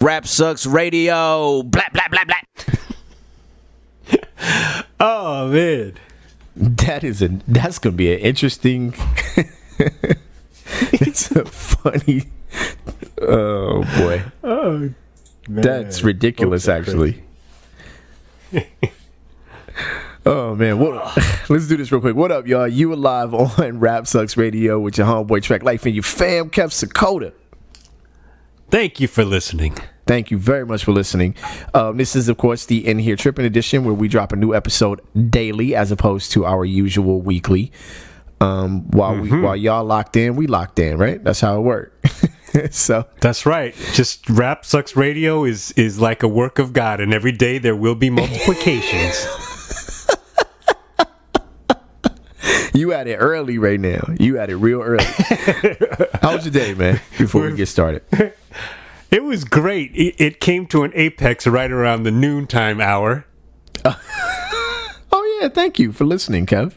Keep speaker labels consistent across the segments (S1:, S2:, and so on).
S1: Rap Sucks Radio. Blah, blah, blah, blah.
S2: Oh, man.
S3: That's going to be an interesting... It's a funny... Oh, boy.
S2: Oh, man.
S3: That's ridiculous, actually. Oh, man. Let's do this real quick. What up, y'all? You are live on Rap Sucks Radio with your homeboy Track Life and your fam, Kev Sakota.
S2: Thank you for listening.
S3: Thank you very much for listening. This is, of course, the In Here Trippin' edition where we drop a new episode daily as opposed to our usual weekly. While y'all locked in, we locked in, right? That's how it works. So
S2: that's right. Just Rap Sucks Radio is like a work of God, and every day there will be multiplications.
S3: You at it early right now. You at it real early. How was your day, man? Before we get started.
S2: It was great. It came to an apex right around the noontime hour.
S3: Oh yeah, thank you for listening, Kev.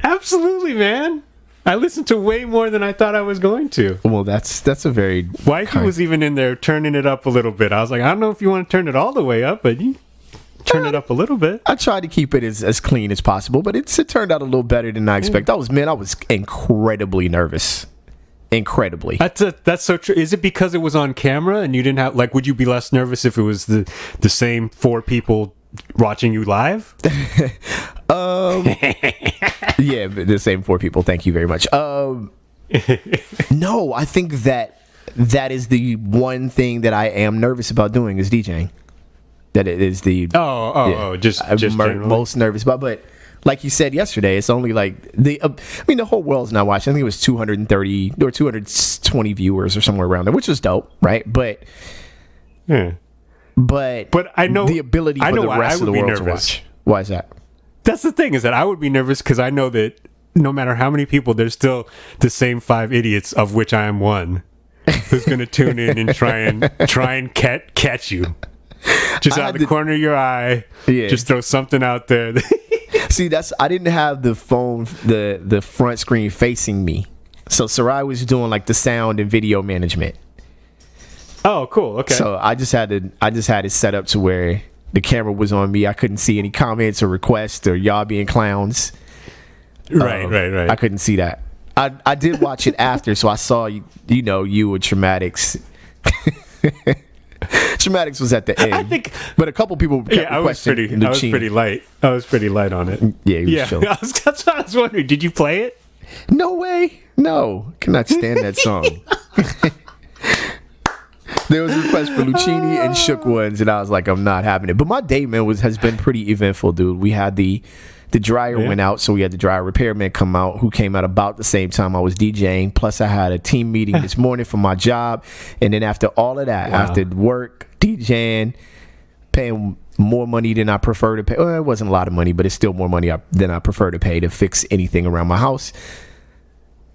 S2: Absolutely, man. I listened to way more than I thought I was going to.
S3: Well, that's a very...
S2: Wifey was even in there turning it up a little bit. I was like, I don't know if you want to turn it all the way up, but you turn it up a little bit.
S3: I tried to keep it as clean as possible, but it turned out a little better than I expected. I was incredibly nervous. Incredibly.
S2: That's so true. Is it because it was on camera and you didn't have, like, would you be less nervous if it was the same four people watching you live?
S3: Yeah, the same four people. Thank you very much. No, I think that is the one thing that I am nervous about doing is DJing. That it is the
S2: just
S3: most nervous about. But like you said yesterday, it's only like the whole world's not watching. I think it was 230 or 220 viewers or somewhere around there, which was dope, right? But
S2: I know
S3: the ability for the rest of the world to watch. Why is that?
S2: That's the thing, is that I would be nervous because I know that no matter how many people, there's still the same 5 idiots, of which I am one, who's going to tune in and try and catch you. Just out the corner of your eye, just throw something out there.
S3: See, I didn't have the phone, the front screen facing me. So Sarai was doing like the sound and video management.
S2: Oh, cool. Okay.
S3: So I just had it set up to where the camera was on me. I couldn't see any comments or requests or y'all being clowns.
S2: Right.
S3: I couldn't see that. I did watch it after, so I saw you with Traumatics. Traumatics was at the end.
S2: I think,
S3: but a couple people kept requesting Lucini.
S2: I was pretty light. I was pretty light on it.
S3: Yeah, he was chilling.
S2: That's what I was wondering. Did you play it?
S3: No way. No, cannot stand that song. There was a request for Lucini and Shook Ones, and I was like, I'm not having it. But my day, man, has been pretty eventful, dude. We had the dryer went out, so we had the dryer repairman come out, who came out about the same time I was DJing. Plus, I had a team meeting this morning for my job. And then after all of that, after work, DJing, paying more money than I prefer to pay. Well, it wasn't a lot of money, but it's still more money than I prefer to pay to fix anything around my house.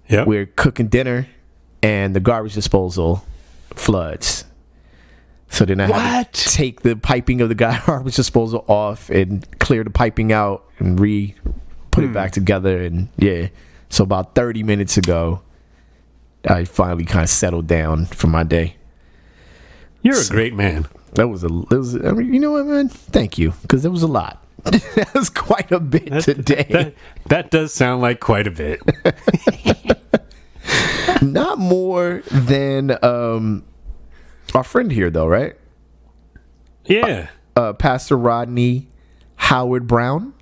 S2: Yep.
S3: We're cooking dinner, and the garbage disposal floods. So then I had to take the piping of the garbage disposal off and clear the piping out and put it back together. And so about 30 minutes ago, I finally kind of settled down for my day.
S2: You're a great man.
S3: I mean, you know what, man? Thank you, because there was a lot. That was quite a bit today.
S2: That does sound like quite a bit.
S3: Not more than our friend here, though, right?
S2: Yeah.
S3: Pastor Rodney Howard Brown.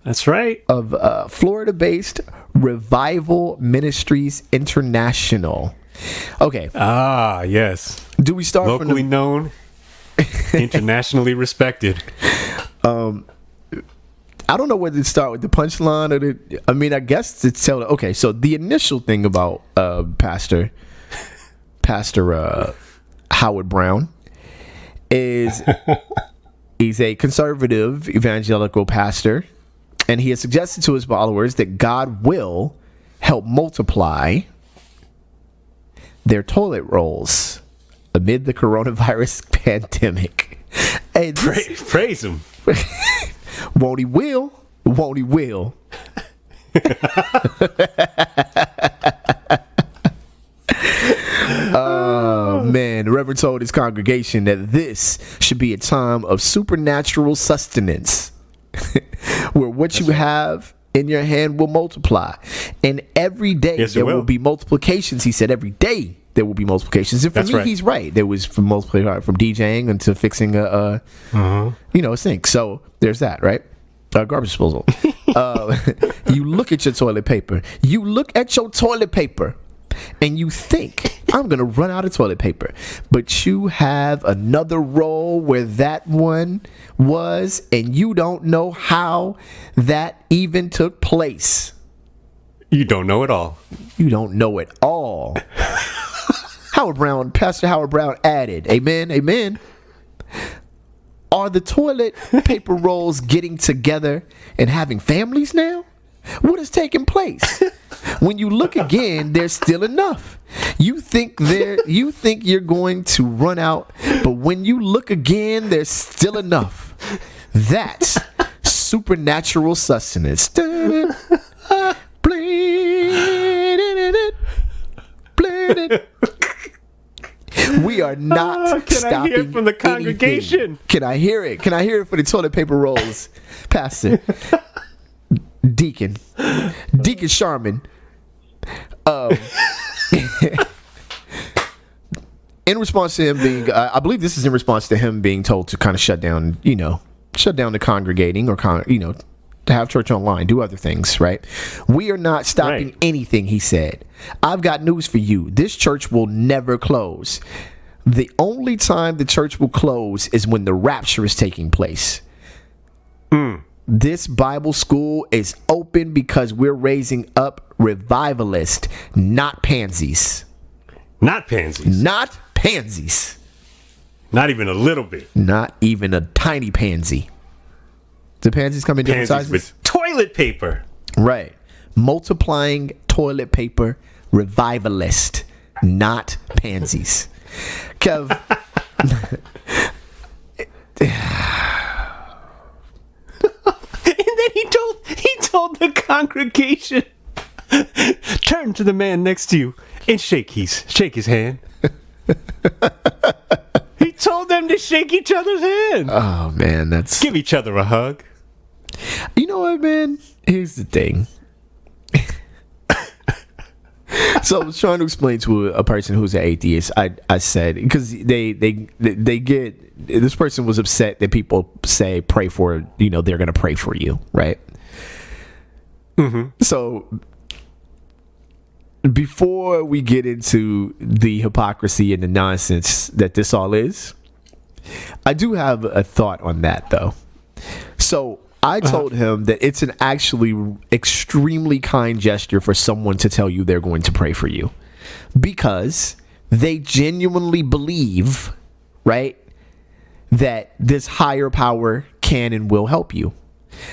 S2: That's right.
S3: Of Florida-based Revival Ministries International. Okay.
S2: Ah, yes.
S3: Do we start
S2: locally known, internationally respected?
S3: I don't know whether to start with the punchline or I guess to tell. Okay, so the initial thing about Pastor Howard Brown is he's a conservative evangelical pastor, and he has suggested to his followers that God will help multiply their toilet rolls amid the coronavirus pandemic. And
S2: praise him.
S3: Won't he will? Won't he will? Oh man, the Reverend told his congregation that this should be a time of supernatural sustenance, where what you have in your hand will multiply, and every day there will be multiplications. He said every day there will be multiplications, and for me, he's right. There was from multiplication from DJing into fixing a sink. So there's that, right? Garbage disposal. You look at your toilet paper. You look at your toilet paper, and you think, I'm going to run out of toilet paper. But you have another roll where that one was, and you don't know how that even took place.
S2: You don't know it all.
S3: You don't know it all. Pastor Howard Brown added, amen, amen. Are the toilet paper rolls getting together and having families now? What is taking place? When you look again, there's still enough. You think you're going to run out, but when you look again, there's still enough. That's supernatural sustenance. We are not
S2: can
S3: stopping.
S2: I hear it from the congregation?
S3: Anything. Can I hear it? Can I hear it for the toilet paper rolls, Pastor Deacon Sharman? In response to him being, I believe this is in response to him being told to kind of shut down the congregating or to have church online, do other things, right? We are not stopping anything, he said. I've got news for you. This church will never close. The only time the church will close is when the rapture is taking place. This Bible school is open because we're raising up revivalists, not pansies.
S2: Not pansies.
S3: Not pansies.
S2: Not even a little bit.
S3: Not even a tiny pansy. The pansies come in different sizes?
S2: With toilet paper.
S3: Right. Multiplying toilet paper revivalist, not pansies. Kev.
S2: And then he told the congregation, turn to the man next to you and shake his hand. He told them to shake each other's hand.
S3: Oh man,
S2: give each other a hug.
S3: You know what, man? Here's the thing. So I was trying to explain to a person who's an atheist. I said, because they get, this person was upset that people say pray for, they're gonna pray for you, right? So before we get into the hypocrisy and the nonsense that this all is, I do have a thought on that though. So I told him that it's an actually extremely kind gesture for someone to tell you they're going to pray for you, because they genuinely believe, right, that this higher power can and will help you.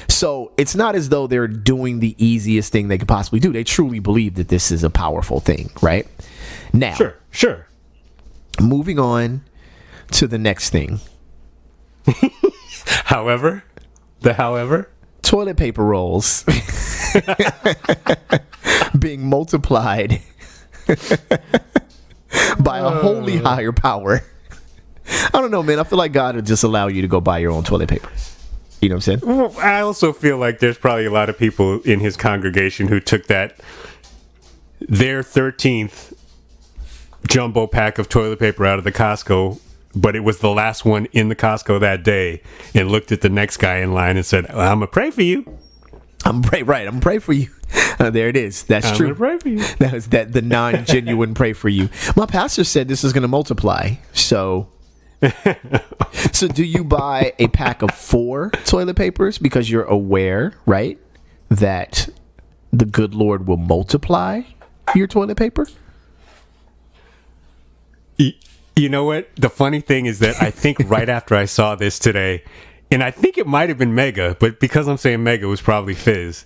S3: So it's not as though they're doing the easiest thing they could possibly do. They truly believe that this is a powerful thing, right? Now,
S2: Sure.
S3: Moving on to the next thing.
S2: However, toilet
S3: paper rolls being multiplied by a holy higher power. I don't know, man. I feel like God would just allow you to go buy your own toilet paper. You know what I'm saying?
S2: Well, I also feel like there's probably a lot of people in his congregation who took their 13th jumbo pack of toilet paper out of the Costco, but it was the last one in the Costco that day, and looked at the next guy in line and said, well, I'm gonna pray for you.
S3: I'm gonna pray for you. There it is. That's true.
S2: I'm gonna pray for you.
S3: That was the non-genuine pray for you. My pastor said this is gonna multiply. So do you buy a pack of 4 toilet papers because you're aware, right, that the good Lord will multiply your toilet paper?
S2: You know what? The funny thing is that I think right after I saw this today, and I think it might have been Mega, but because I'm saying Mega, it was probably Fizz,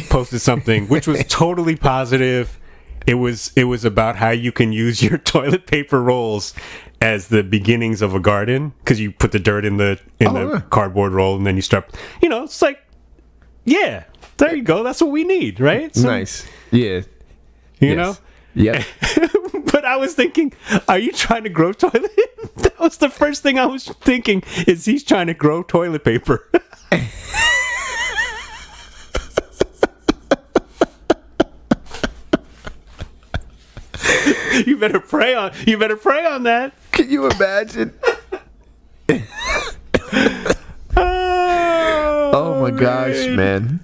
S2: posted something which was totally positive. It was about how you can use your toilet paper rolls as the beginnings of a garden, because you put the dirt in the cardboard roll and then you start. It's like, yeah, there you go. That's what we need, right?
S3: Nice. Yeah.
S2: You know.
S3: Yep.
S2: But I was thinking, are you trying to grow toilet? That was the first thing I was thinking, is he's trying to grow toilet paper. You better pray on that.
S3: Can you imagine? Oh my gosh, man.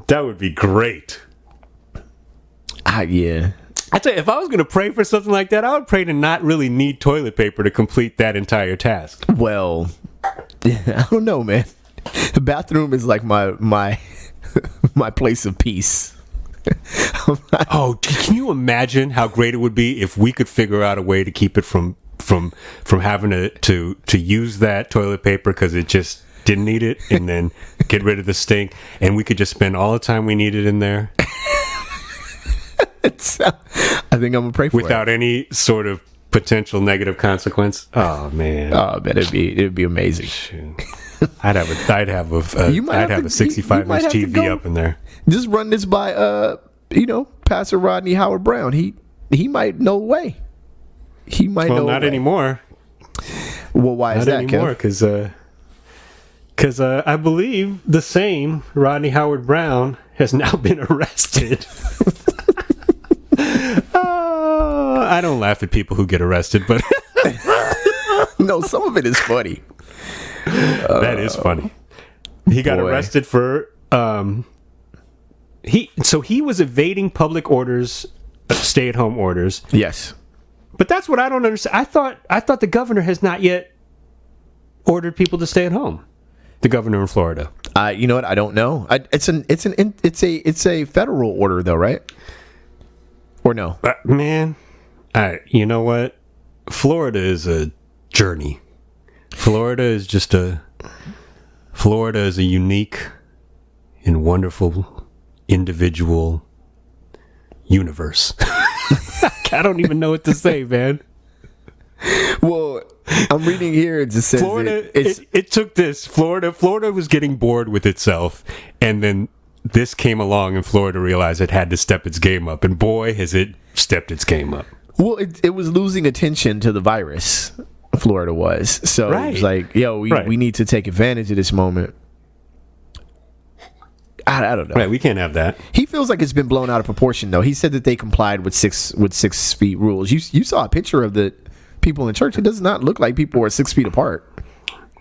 S2: That would be great.
S3: Yeah.
S2: I tell you, if I was going to pray for something like that, I would pray to not really need toilet paper to complete that entire task.
S3: Well, I don't know, man. The bathroom is like my my place of peace.
S2: Oh, can you imagine how great it would be if we could figure out a way to keep it from having to use that toilet paper because it just didn't need it, and then get rid of the stink, and we could just spend all the time we needed in there.
S3: I think I'm gonna pray for
S2: without any sort of potential negative consequence. Oh man!
S3: Oh man, it'd be amazing.
S2: Shoot. I'd have a 65-inch TV up in there.
S3: Just run this by Pastor Rodney Howard Brown. He might know the way. He might know.
S2: Well, not anymore.
S3: Well, why is that?
S2: Not anymore, because I believe the same Rodney Howard Brown has now been arrested. I don't laugh at people who get arrested, but
S3: no, some of it is funny.
S2: That is funny. He got arrested for he was evading public orders, stay-at-home orders.
S3: Yes.
S2: But that's what I don't understand. I thought the governor has not yet ordered people to stay at home. The governor in Florida.
S3: You know what? I don't know. It's a federal order though, right? Or no?
S2: Man, you know what? Florida is a journey. Florida is a unique and wonderful individual universe. I don't even know what to say, man.
S3: Well, I'm reading here. It just says
S2: Florida. It took this. Florida was getting bored with itself, and then this came along, and Florida realized it had to step its game up, and boy, has it stepped its game up.
S3: Well, it was losing attention to the virus. Florida was. So it was like, yo, we need to take advantage of this moment. I don't know.
S2: Right, we can't have that.
S3: He feels like it's been blown out of proportion, though. He said that they complied with 6 feet rules. You saw a picture of the people in church. It does not look like people are 6 feet apart.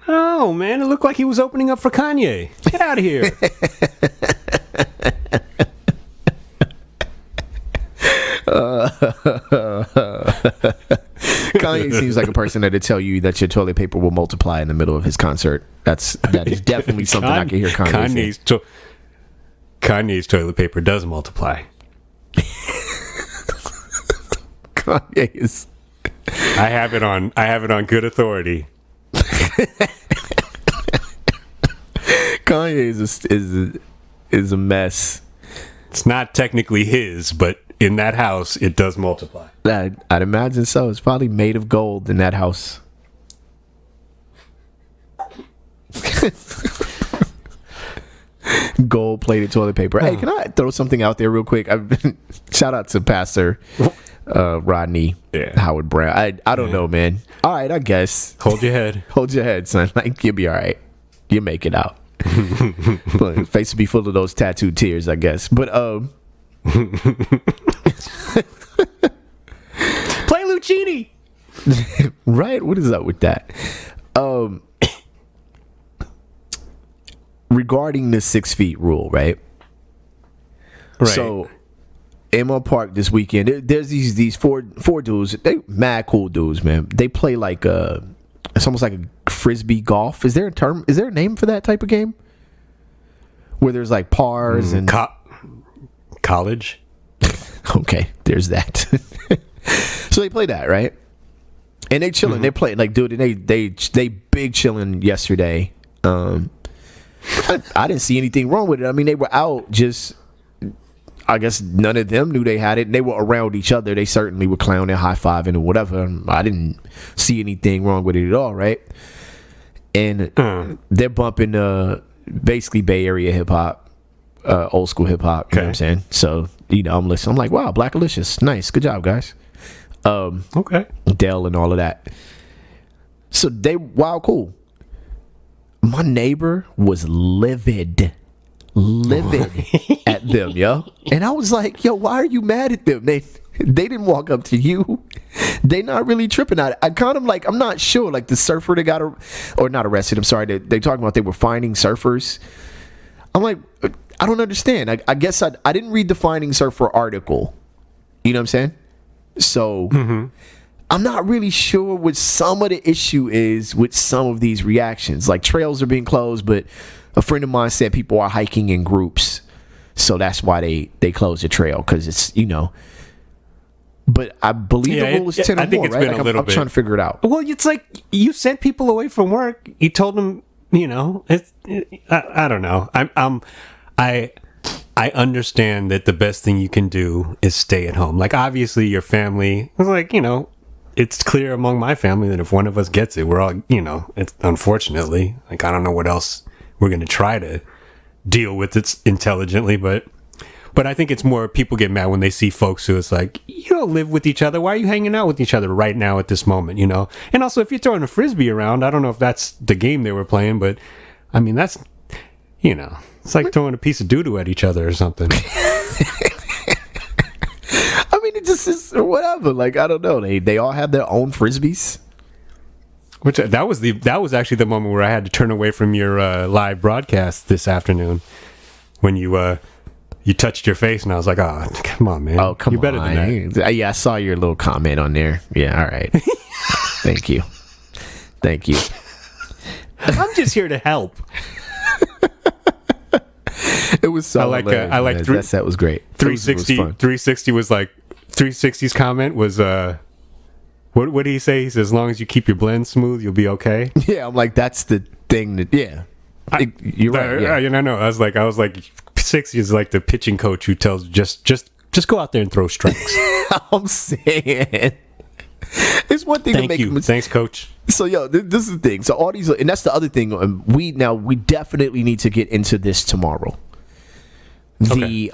S2: Oh man, it looked like he was opening up for Kanye. Get out of here.
S3: Kanye seems like a person that'd tell you that your toilet paper will multiply in the middle of his concert. That is definitely something I can hear Kanye say.
S2: Kanye's toilet paper does multiply.
S3: Kanye is.
S2: I have it on good authority.
S3: Kanye is a mess.
S2: It's not technically his, but in that house, it does multiply.
S3: I'd imagine so. It's probably made of gold in that house. Gold-plated toilet paper. Hey, can I throw something out there real quick? Shout out to Pastor Rodney Howard Brown. I don't know, man. All right, I guess.
S2: Hold your head.
S3: Hold your head, son. Like, you'll be all right. You'll make it out. But face will be full of those tattooed tears, I guess. But
S2: play Lucchini.
S3: Right? What is up with that? Regarding the 6 feet rule, right? So in my park this weekend, there's these four dudes. They mad cool dudes, man. They play like it's almost like a frisbee golf. Is there a name for that type of game? Where there's like pars and
S2: college.
S3: Okay, there's that. So they play that, right? And they chilling. They play like, dude. And they big chilling yesterday. I didn't see anything wrong with it. I mean, they were out just. I guess none of them knew they had it. They were around each other. They certainly were clowning, high-fiving, or whatever. I didn't see anything wrong with it at all, right? And they're bumping basically Bay Area hip-hop, old school hip-hop. You know what I'm saying? So I'm listening. I'm like, wow, Blackalicious, nice, good job, guys.
S2: Okay.
S3: Dell and all of that. So they, wow, cool. My neighbor was livid at them, yo. And I was like, yo, why are you mad at them? They didn't walk up to you. They not really tripping out. I kind of like, I'm not sure. Like the surfer that got, or not arrested. I'm sorry. They talking about they were finding surfers. I'm like, I don't understand. I guess I didn't read the finding surfer article. You know what I'm saying? So I'm not really sure what some of the issue is with some of these reactions. Like trails are being closed, but a friend of mine said people are hiking in groups. So that's why they closed the trail, because it's, But I believe the rule is 10 or
S2: I think
S3: more,
S2: it's
S3: right?
S2: been
S3: Like
S2: a little
S3: I'm
S2: bit.
S3: trying to figure it out.
S2: Well, it's like you sent people away from work. You told them, I don't know. I understand that the best thing you can do is stay at home. Like, obviously, your family was like, it's clear among my family that if one of us gets it, we're all, it's unfortunately, like, I don't know what else we're going to try to deal with it intelligently, but I think it's more people get mad when they see folks who it's like, you don't live with each other. Why are you hanging out with each other right now at this moment, And also, if you're throwing a Frisbee around, I don't know if that's the game they were playing, but, I mean, that's, it's like throwing a piece of doo-doo at each other or something.
S3: I mean, it just is whatever. Like, I don't know. They all have their own Frisbees.
S2: Which that was actually the moment where I had to turn away from your live broadcast this afternoon when you touched your face, and I was like, "Oh, come on, man!
S3: Oh, come
S2: You're better
S3: on!
S2: than that."
S3: Yeah, I saw your little comment on there. Yeah, all right. Thank you.
S2: I'm just here to help.
S3: It was so.
S2: I like
S3: that set was great.
S2: 360. 360 was like 360's comment was what did he say? He says, as long as you keep your blend smooth, you'll be okay.
S3: Yeah, I'm like, that's the thing that. Yeah, you're right. Yeah.
S2: No. I was like 60 is like the pitching coach who tells just go out there and throw strikes.
S3: I'm saying. It's one thing to make.
S2: Thanks, coach.
S3: So, this is the thing. So, all these, and that's the other thing. We definitely need to get into this tomorrow.
S2: Okay.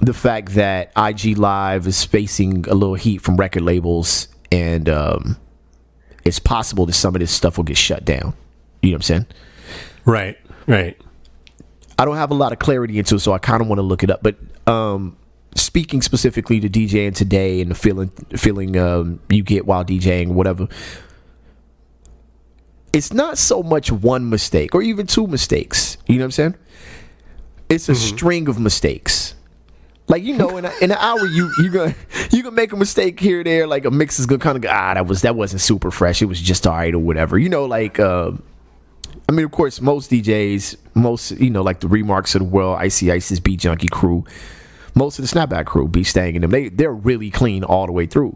S3: The fact that IG Live is facing a little heat from record labels, and it's possible that some of this stuff will get shut down. You know what I'm saying?
S2: Right.
S3: I don't have a lot of clarity into it, so I kind of want to look it up. But speaking specifically to DJing today and the feeling you get while DJing, whatever, it's not so much one mistake or even two mistakes. You know what I'm saying? It's a string of mistakes. Like, in an hour, you gonna make a mistake here or there. Like, a mix is gonna kind of go, that wasn't super fresh. It was just all right or whatever. I mean, of course, most DJs, like the Remarks of the world, Icy Ice's Beat Junkie crew, most of the Snapback crew, Be Stang and them, they're really clean all the way through.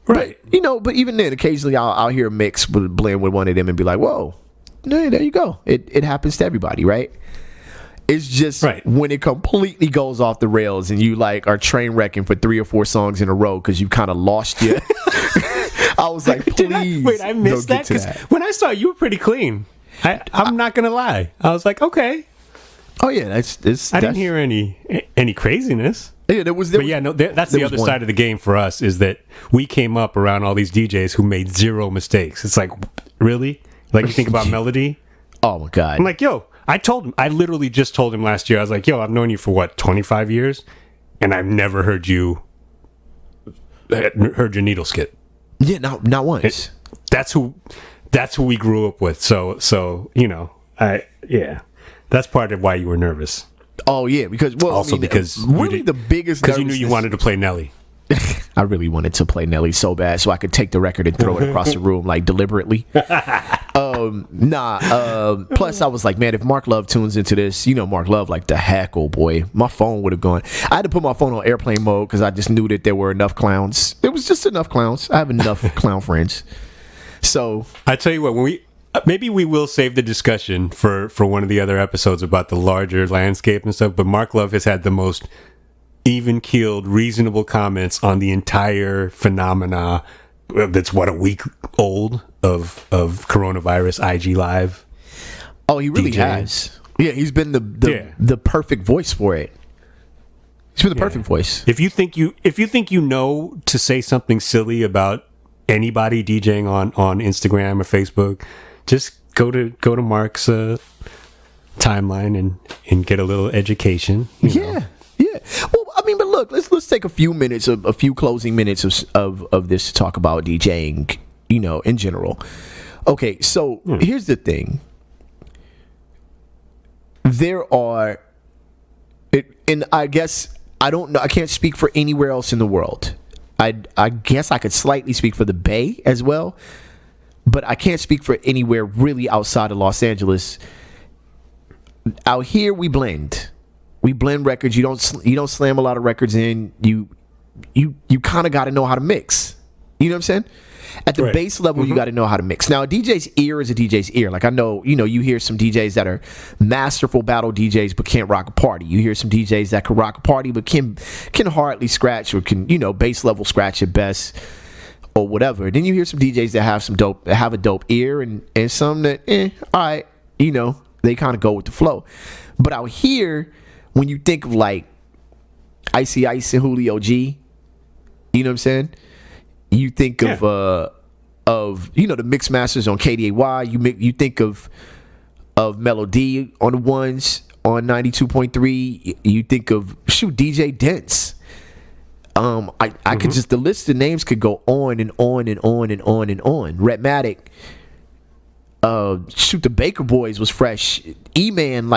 S2: Right.
S3: But even then, occasionally I'll hear a mix blend with one of them and be like, whoa, there you go. It happens to everybody, right? It's just when it completely goes off the rails and you like are train wrecking for 3 or 4 songs in a row because you kind of lost you. I was like, please.
S2: I missed that because when I saw you were pretty clean. I'm not gonna lie. I was like, okay.
S3: Oh yeah,
S2: I didn't hear any craziness.
S3: Yeah, that's
S2: the other side of the game for us is that we came up around all these DJs who made zero mistakes. It's like, really? Like, you think about Melody?
S3: Oh my God.
S2: I'm like, yo, I literally just told him last year, I was like, yo, I've known you for 25 years, and I've never heard your needle skip.
S3: Yeah, not once.
S2: That's who we grew up with. So that's part of why you were nervous.
S3: Oh yeah, because really the biggest
S2: because you knew you wanted to play Nelly.
S3: I really wanted to play Nelly so bad, so I could take the record and throw it across the room like deliberately. Plus, I was like, man, if Mark Love tunes into this, Mark Love like the heck, oh boy, my phone would have gone. I had to put my phone on airplane mode because I just knew that there were enough clowns. There was just enough clowns. I have enough clown friends. So
S2: I tell you what, maybe we will save the discussion for one of the other episodes about the larger landscape and stuff. But Mark Love has had the most even-keeled, reasonable comments on the entire phenomena that's a week old of coronavirus IG Live.
S3: Oh, he really has. Yeah, he's been the perfect voice for it. He's been the perfect voice.
S2: If you think you know to say something silly about anybody DJing on Instagram or Facebook, just go to Mark's timeline and get a little education.
S3: Yeah. Well, I mean, but look, let's take a few closing minutes of this to talk about DJing, in general. Okay, so here's the thing. There are, and I guess I don't know. I can't speak for anywhere else in the world. I guess I could slightly speak for the Bay as well, but I can't speak for anywhere really outside of Los Angeles. Out here, we blend records. You don't slam a lot of records in. You kind of got to know how to mix. You know what I'm saying? At the base level, you got to know how to mix. Now, a DJ's ear is a DJ's ear. Like, I know, you hear some DJs that are masterful battle DJs but can't rock a party. You hear some DJs that can rock a party but can hardly scratch or can, base level scratch at best or whatever. Then you hear some DJs that have a dope ear and some that, all right, they kind of go with the flow. But out here, when you think of like Icy Ice and Julio G, you know what I'm saying? You think of the mix masters on KDAY. You think of Melody on the ones on 92.3. You think of DJ Dents. I could just, the list of names could go on and on and on and on and on. Redmatic. The Baker Boys was fresh. E-Man,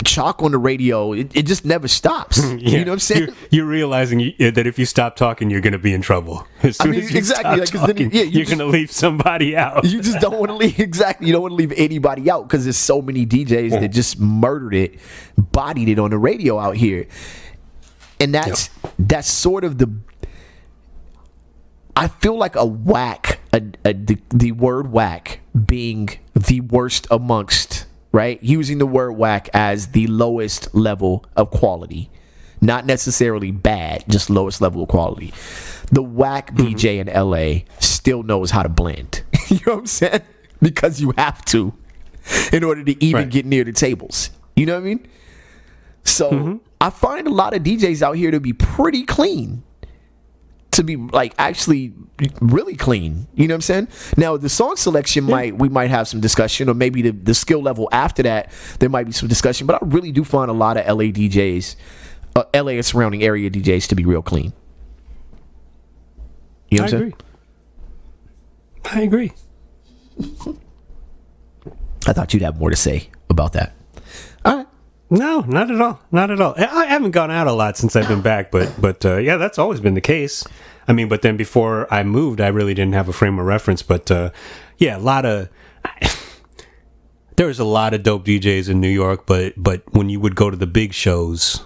S3: Chalk on the radio, it just never stops. You know what I'm saying?
S2: You're realizing that if you stop talking, you're going to be in trouble. As soon as you stop talking, you're going to leave somebody out.
S3: You just don't want to leave. Exactly. You don't want to leave anybody out because there's so many DJs that just murdered it, bodied it on the radio out here. And that's sort of I feel like a whack, the word whack being the worst amongst, right? Using the word whack as the lowest level of quality. Not necessarily bad, just lowest level of quality. The whack DJ in LA still knows how to blend. You know what I'm saying? Because you have to in order to even get near the tables. You know what I mean? So I find a lot of DJs out here to be pretty clean. To be actually really clean. You know what I'm saying? Now the song selection we might have some discussion, or maybe the skill level after that there might be some discussion, but I really do find a lot of LA DJs, LA and surrounding area DJs to be real clean. You know what I'm saying?
S2: I agree.
S3: I thought you'd have more to say about that. All right.
S2: No, not at all. Not at all. I haven't gone out a lot since I've been back, but yeah, that's always been the case. I mean, but then before I moved, I really didn't have a frame of reference. But yeah, there was a lot of dope DJs in New York. But when you would go to the big shows,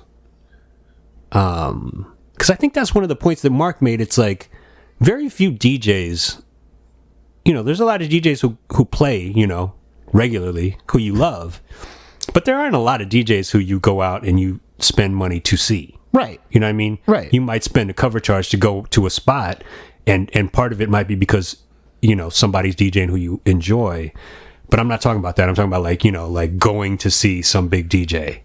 S2: because I think that's one of the points that Mark made. It's like very few DJs. There's a lot of DJs who play, regularly, who you love. But there aren't a lot of DJs who you go out and you spend money to see.
S3: Right.
S2: You know what I mean?
S3: Right.
S2: You might spend a cover charge to go to a spot, and part of it might be because, somebody's DJing who you enjoy. But I'm not talking about that. I'm talking about like going to see some big DJ,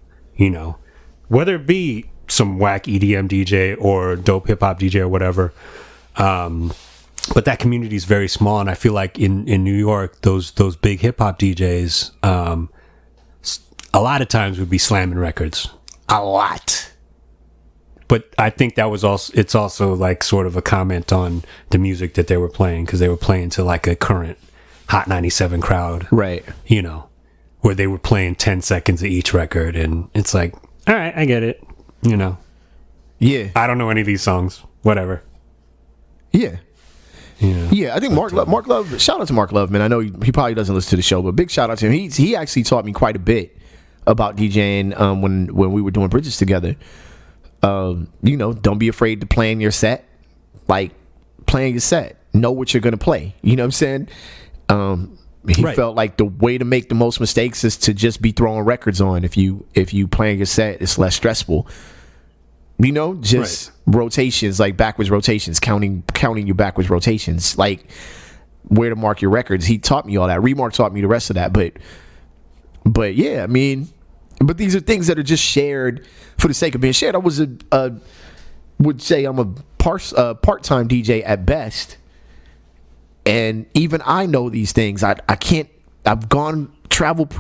S2: whether it be some whack EDM DJ or dope hip hop DJ or whatever. But that community is very small. And I feel like in New York, those big hip hop DJs, a lot of times would be slamming records. A lot. But I think that was it's also like sort of a comment on the music that they were playing, because they were playing to like a current Hot 97 crowd.
S3: Right.
S2: Where they were playing 10 seconds of each record. And it's like, all right, I get it.
S3: Yeah.
S2: I don't know any of these songs. Whatever.
S3: Yeah. Yeah, I think Mark Love, shout out to Mark Love, man. I know he probably doesn't listen to the show, but big shout out to him. He actually taught me quite a bit about DJing when we were doing bridges together. Don't be afraid to plan your set. Like, plan your set. Know what you're going to play. You know what I'm saying? He felt like the way to make the most mistakes is to just be throwing records on. If you plan your set, it's less stressful. Rotations, like backwards rotations, counting your backwards rotations, like where to mark your records. He taught me all that. Remark taught me the rest of that. But yeah, I mean, But these are things that are just shared for the sake of being shared. I was would say I'm a part-time DJ at best, and even I know these things. I've traveled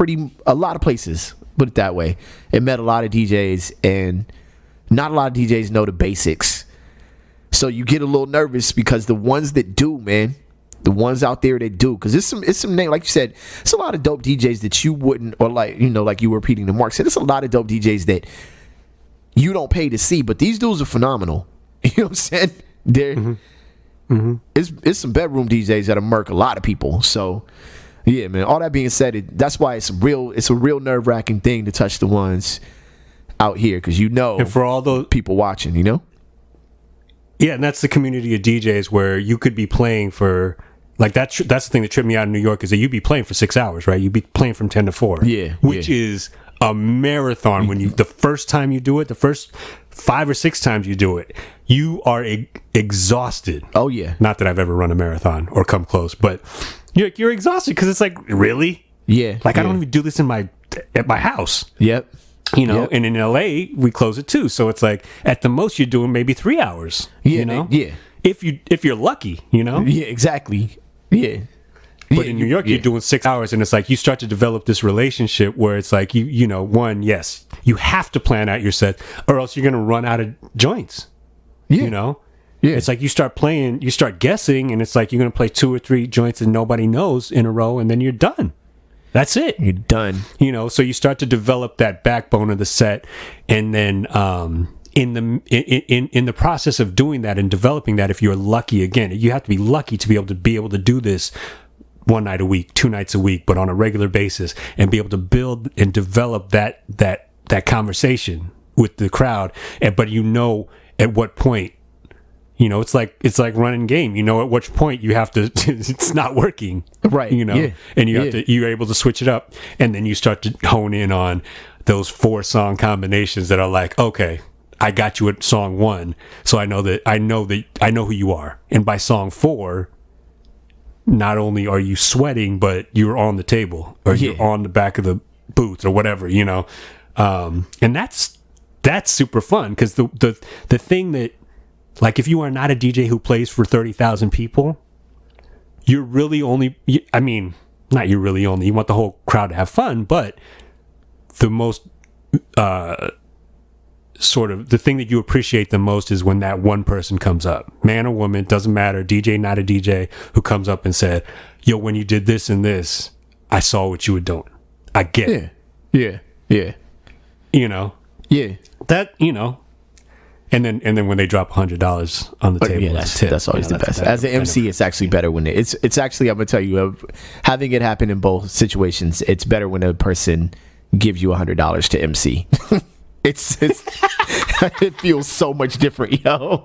S3: a lot of places, put it that way, and met a lot of DJs, and not a lot of DJs know the basics. So you get a little nervous because the ones that do, man, the ones out there that do, because it's some name, like you said, it's a lot of dope DJs that you wouldn't, or like you were repeating the Mark said, it's a lot of dope DJs that you don't pay to see, but these dudes are phenomenal. You know what I'm saying? They're it's some bedroom DJs that'll murk a lot of people. So yeah, man. All that being said, that's why it's a real nerve-wracking thing to touch the ones out here, because
S2: and for all those
S3: people watching,
S2: Yeah, and that's the community of DJs where you could be playing for, like, that's the thing that tripped me out in New York, is that you'd be playing for 6 hours, right? You'd be playing from 10 to 4.
S3: Yeah.
S2: Which is a marathon. When the first time you do it, the first 5 or 6 times you do it, you are exhausted.
S3: Oh, yeah.
S2: Not that I've ever run a marathon or come close, but you're exhausted because it's like, really?
S3: Yeah.
S2: Like, I don't even do this at my house.
S3: Yep.
S2: And in LA we close at 2, so it's like at the most you're doing maybe 3 hours.
S3: Yeah.
S2: If you're lucky,
S3: Yeah, exactly. Yeah.
S2: But in New York, you're doing 6 hours, and it's like you start to develop this relationship where it's like yes, you have to plan out your set, or else you're gonna run out of joints.
S3: Yeah. Yeah.
S2: It's like you start guessing, and it's like you're gonna play 2 or 3 joints that nobody knows in a row, and then you're done. That's it.
S3: You're done.
S2: So you start to develop that backbone of the set, and then in the process of doing that and developing that, if you're lucky, again, you have to be lucky to be able to do this 1 night a week, 2 nights a week, but on a regular basis, and be able to build and develop that conversation with the crowd. But at what point. It's like running game. At which point you have to. It's not working,
S3: right?
S2: And you're able to switch it up, and then you start to hone in on those 4 song combinations that are like, okay, I got you at song 1, so I know who you are, and by song 4, not only are you sweating, but you're on the table or you're on the back of the booth or whatever, and that's super fun, because the thing that. Like, if you are not a DJ who plays for 30,000 people, you're really only, not you're really only, you want the whole crowd to have fun, but the most, sort of, the thing that you appreciate the most is when that one person comes up, man or woman, doesn't matter, DJ, not a DJ, who comes up and said, yo, when you did this and this, I saw what you were doing. I get it.
S3: Yeah.
S2: Yeah. That, And then when they drop $100 on the table,
S3: that's always the best. As an MC, it's actually better when it's actually, I'm gonna tell you, having it happen in both situations, it's better when a person gives you $100 to MC. it's it feels so much different, yo.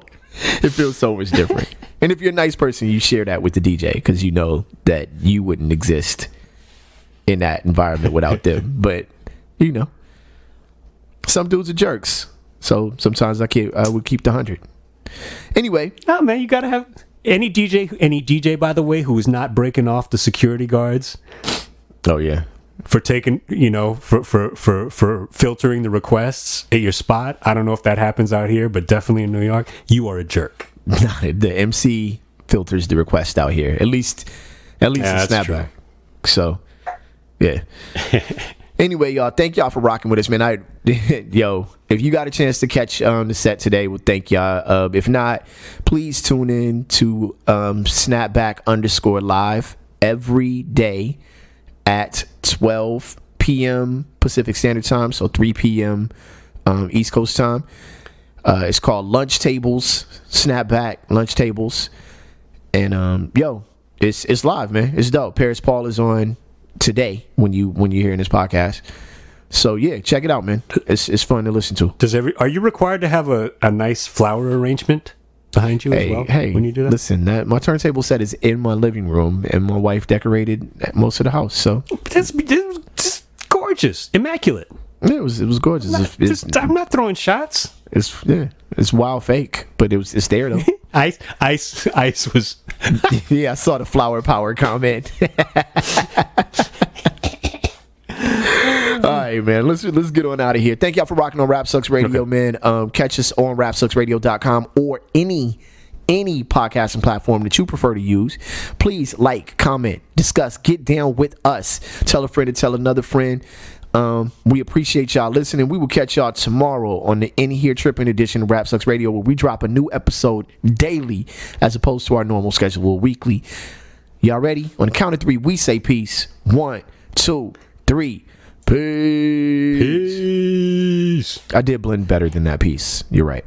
S3: It feels so much different. And if you're a nice person, you share that with the DJ, because you know that you wouldn't exist in that environment without them. But some dudes are jerks. So sometimes I would keep the 100. Anyway,
S2: no, man, you gotta have any DJ, by the way, who is not breaking off the security guards.
S3: Oh yeah,
S2: for taking, for filtering the requests at your spot. I don't know if that happens out here, but definitely in New York, you are a jerk.
S3: The MC filters the request out here, at least in Snapback. So yeah. Anyway, y'all, thank y'all for rocking with us, man. If you got a chance to catch the set today, well, thank y'all. If not, please tune in to Snapback_live every day at 12 p.m. Pacific Standard Time, so 3 p.m. East Coast time. It's called Lunch Tables, Snapback Lunch Tables, and it's live, man. It's dope. Paris Paul is on today when you're hearing this podcast, so yeah, check it out, man. It's fun to listen to.
S2: Are you required to have a nice flower arrangement behind you as well when you do that?
S3: Listen, my turntable set is in my living room, and my wife decorated most of the house, so
S2: it's gorgeous, immaculate.
S3: Yeah, it was gorgeous.
S2: I'm not throwing shots.
S3: It's wild fake, but it's there though.
S2: Ice was.
S3: Yeah, I saw the flower power comment. All right, right, man. Let's get on out of here. Thank y'all for rocking on Rap Sucks Radio, man. Catch us on rapsucksradio.com or any podcasting platform that you prefer to use. Please like, comment, discuss, get down with us. Tell a friend to tell another friend. We appreciate y'all listening. We will catch y'all tomorrow on the In Here Trippin' edition of Rap Sucks Radio, where we drop a new episode daily as opposed to our normal schedule weekly. Y'all ready? On the count of 3, we say peace. 1, 2, 3. Peace. I did blend better than that piece. You're right.